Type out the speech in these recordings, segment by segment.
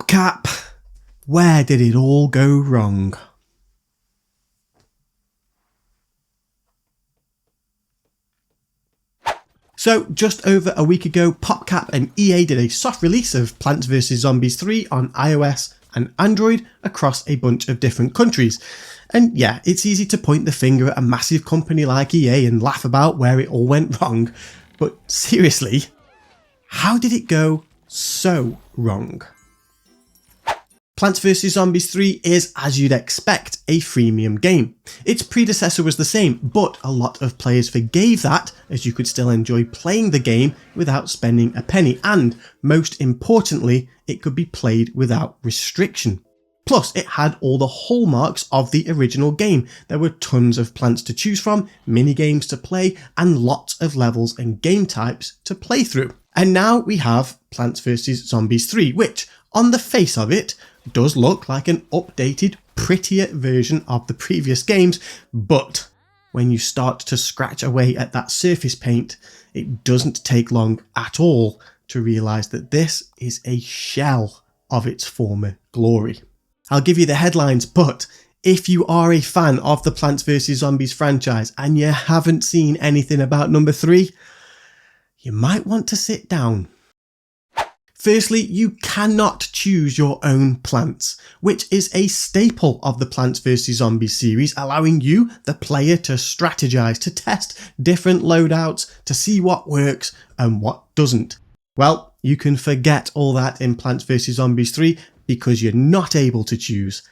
PopCap, where did it all go wrong? So just over a week ago, PopCap and EA did a soft release of Plants vs Zombies 3 on iOS and Android across a bunch of different countries. And yeah, it's easy to point the finger at a massive company like EA and laugh about where it all went wrong, but seriously, how did it go so wrong? Plants vs Zombies 3 is, as you'd expect, a freemium game. Its predecessor was the same, but a lot of players forgave that, as you could still enjoy playing the game without spending a penny, and, most importantly, it could be played without restriction. Plus, it had all the hallmarks of the original game. There were tons of plants to choose from, mini-games to play, and lots of levels and game types to play through. And now we have Plants vs Zombies 3, which, on the face of it, does look like an updated, prettier version of the previous games, but when you start to scratch away at that surface paint, it doesn't take long at all to realise that this is a shell of its former glory. I'll give you the headlines, but if you are a fan of the Plants vs Zombies franchise and you haven't seen anything about number 3, you might want to sit down. Firstly, you cannot choose your own plants, which is a staple of the Plants vs Zombies series, allowing you, the player, to strategize, to test different loadouts, to see what works and what doesn't. Well, you can forget all that in Plants vs Zombies 3 because you're not able to choose,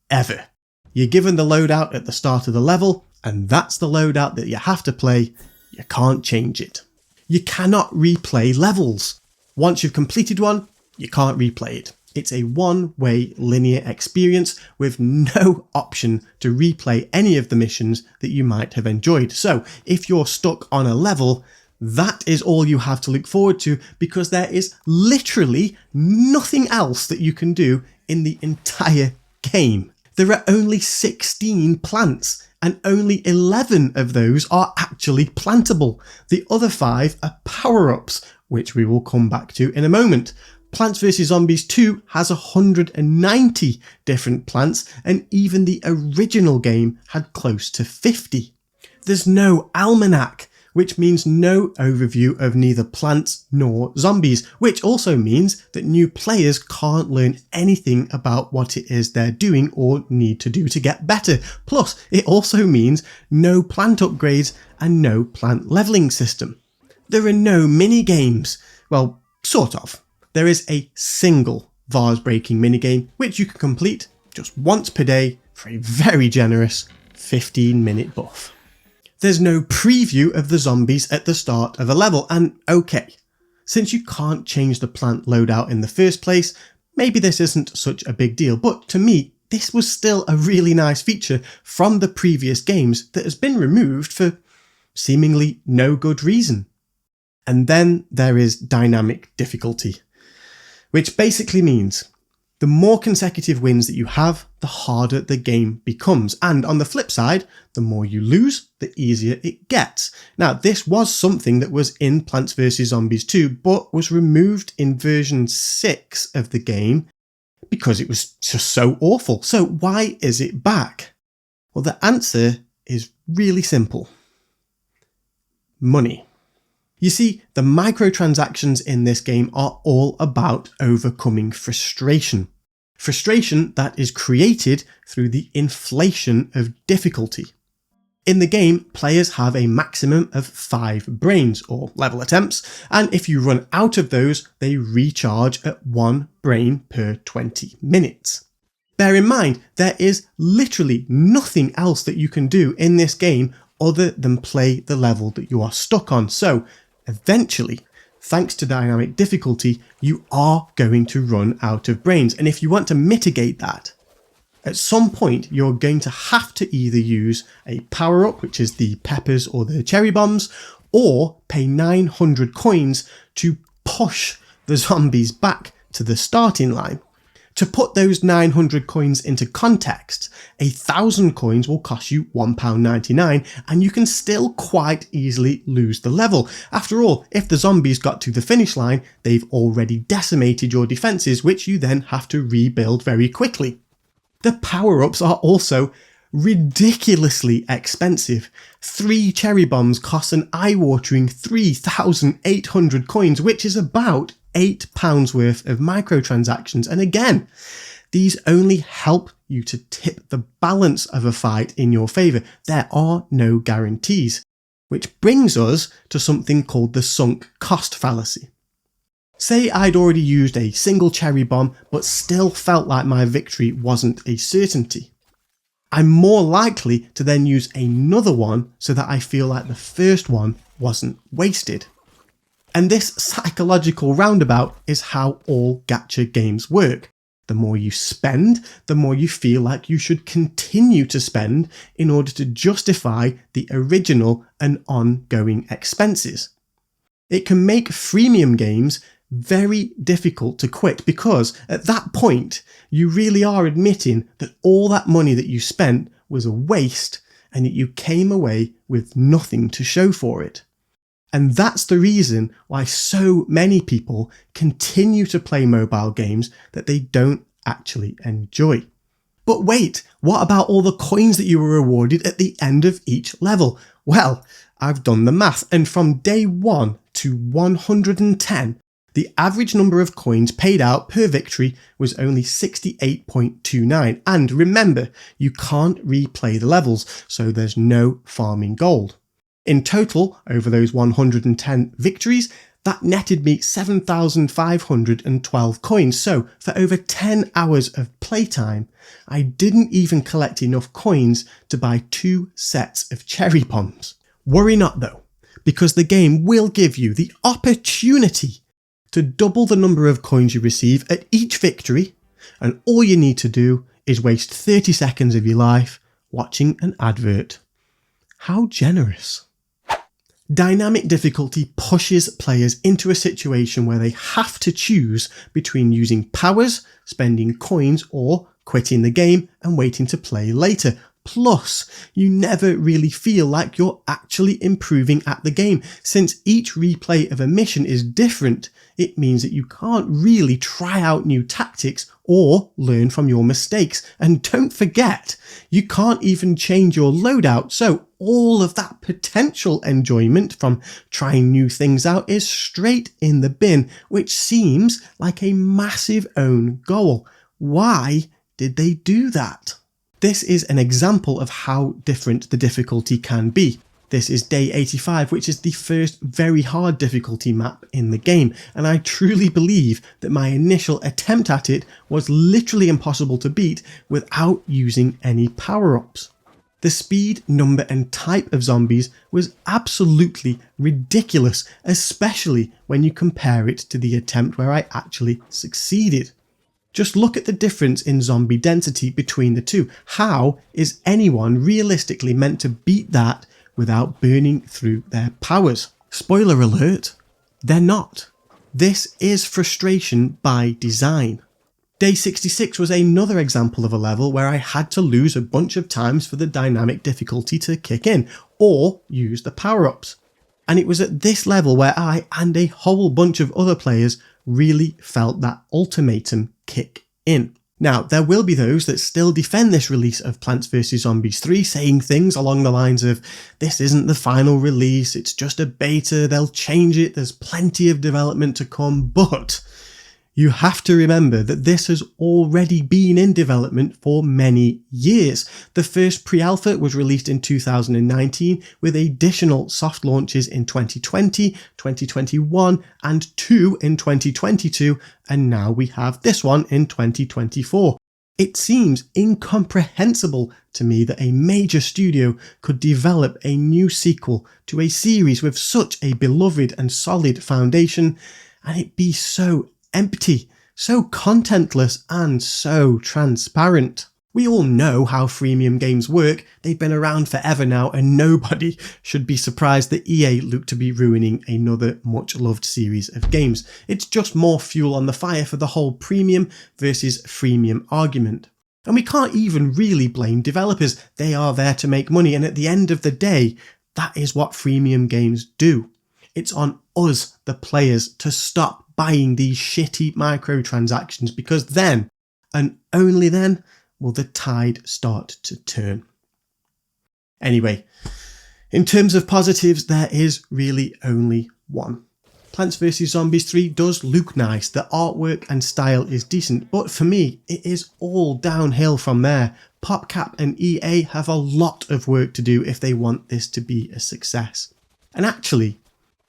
ever. You're given the loadout at the start of the level, and that's the loadout that you have to play. You can't change it. You cannot replay levels. Once you've completed one, you can't replay it. It's a one-way linear experience with no option to replay any of the missions that you might have enjoyed. So if you're stuck on a level, that is all you have to look forward to, because there is literally nothing else that you can do in the entire game. There are only 16 plants, and only 11 of those are actually plantable. The other 5 are power-ups, which we will come back to in a moment. Plants vs Zombies 2 has 190 different plants, and even the original game had close to 50. There's no Almanac, which means no overview of neither plants nor zombies, which also means that new players can't learn anything about what it is they're doing or need to do to get better. Plus, it also means no plant upgrades and no plant leveling system. There are no mini-games. Well, sort of. There is a single vase-breaking minigame, which you can complete just once per day for a very generous 15-minute buff. There's no preview of the zombies at the start of a level, and okay, since you can't change the plant loadout in the first place, maybe this isn't such a big deal, but to me, this was still a really nice feature from the previous games that has been removed for seemingly no good reason. And then there is dynamic difficulty, which basically means the more consecutive wins that you have, the harder the game becomes. And on the flip side, the more you lose, the easier it gets. Now, this was something that was in Plants vs Zombies 2, but was removed in version 6 of the game because it was just so awful. So why is it back? Well, the answer is really simple. Money. You see, the microtransactions in this game are all about overcoming frustration. Frustration that is created through the inflation of difficulty. In the game, players have a maximum of 5 brains, or level attempts, and if you run out of those, they recharge at 1 brain per 20 minutes. Bear in mind, there is literally nothing else that you can do in this game other than play the level that you are stuck on. So, eventually, thanks to dynamic difficulty, you are going to run out of brains. And if you want to mitigate that, at some point you're going to have to either use a power-up, which is the peppers or the cherry bombs, or pay 900 coins to push the zombies back to the starting line. To put those 900 coins into context, 1,000 coins will cost you £1.99 and you can still quite easily lose the level. After all, if the zombies got to the finish line, they've already decimated your defences, which you then have to rebuild very quickly. The power-ups are also ridiculously expensive. 3 cherry bombs cost an eye-watering 3,800 coins, which is about £8 worth of microtransactions. And again, these only help you to tip the balance of a fight in your favour. There are no guarantees. Which brings us to something called the sunk cost fallacy. Say I'd already used a single cherry bomb, but still felt like my victory wasn't a certainty. I'm more likely to then use another one so that I feel like the first one wasn't wasted. And this psychological roundabout is how all gacha games work. The more you spend, the more you feel like you should continue to spend in order to justify the original and ongoing expenses. It can make freemium games very difficult to quit because at that point you really are admitting that all that money that you spent was a waste and that you came away with nothing to show for it. And that's the reason why so many people continue to play mobile games that they don't actually enjoy. But wait, what about all the coins that you were rewarded at the end of each level? Well, I've done the math, and from day 1 to 110, the average number of coins paid out per victory was only 68.29. And remember, you can't replay the levels, so there's no farming gold. In total, over those 110 victories, that netted me 7,512 coins. So for over 10 hours of playtime, I didn't even collect enough coins to buy 2 sets of cherry bombs. Worry not though, because the game will give you the opportunity to double the number of coins you receive at each victory, and all you need to do is waste 30 seconds of your life watching an advert. How generous. Dynamic difficulty pushes players into a situation where they have to choose between using powers, spending coins, or quitting the game and waiting to play later. Plus, you never really feel like you're actually improving at the game. Since each replay of a mission is different, it means that you can't really try out new tactics or learn from your mistakes. And don't forget, you can't even change your loadout, so all of that potential enjoyment from trying new things out is straight in the bin, which seems like a massive own goal. Why did they do that? This is an example of how different the difficulty can be. This is day 85, which is the first very hard difficulty map in the game, and I truly believe that my initial attempt at it was literally impossible to beat without using any power-ups. The speed, number and type of zombies was absolutely ridiculous, especially when you compare it to the attempt where I actually succeeded. Just look at the difference in zombie density between the two. How is anyone realistically meant to beat that without burning through their powers? Spoiler alert, they're not. This is frustration by design. Day 66 was another example of a level where I had to lose a bunch of times for the dynamic difficulty to kick in, or use the power-ups. And it was at this level where I and a whole bunch of other players really felt that ultimatum kick in. Now, there will be those that still defend this release of Plants vs Zombies 3, saying things along the lines of, this isn't the final release, it's just a beta, they'll change it, there's plenty of development to come, but you have to remember that this has already been in development for many years. The first pre-alpha was released in 2019 with additional soft launches in 2020, 2021 and 2 in 2022, and now we have this one in 2024. It seems incomprehensible to me that a major studio could develop a new sequel to a series with such a beloved and solid foundation and it be so empty, so contentless and so transparent. We all know how freemium games work. They've been around forever now, and nobody should be surprised that EA look to be ruining another much loved series of games. It's just more fuel on the fire for the whole premium versus freemium argument. And we can't even really blame developers. They are there to make money, and at the end of the day, that is what freemium games do. It's on us, the players, to stop buying these shitty microtransactions, because then, and only then, will the tide start to turn. Anyway, in terms of positives, there is really only one. Plants vs Zombies 3 does look nice, the artwork and style is decent, but for me, it is all downhill from there. PopCap and EA have a lot of work to do if they want this to be a success. And actually,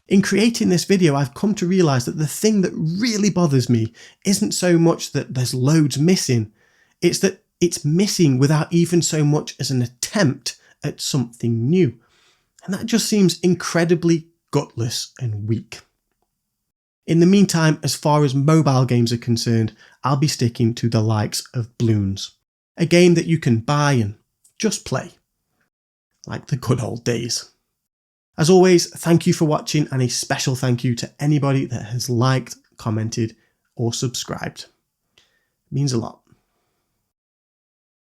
in creating this video, I've come to realise that the thing that really bothers me isn't so much that there's loads missing, it's that it's missing without even so much as an attempt at something new. And that just seems incredibly gutless and weak. In the meantime, as far as mobile games are concerned, I'll be sticking to the likes of Bloons, a game that you can buy and just play, like the good old days. As always, thank you for watching, and a special thank you to anybody that has liked, commented, or subscribed. It means a lot.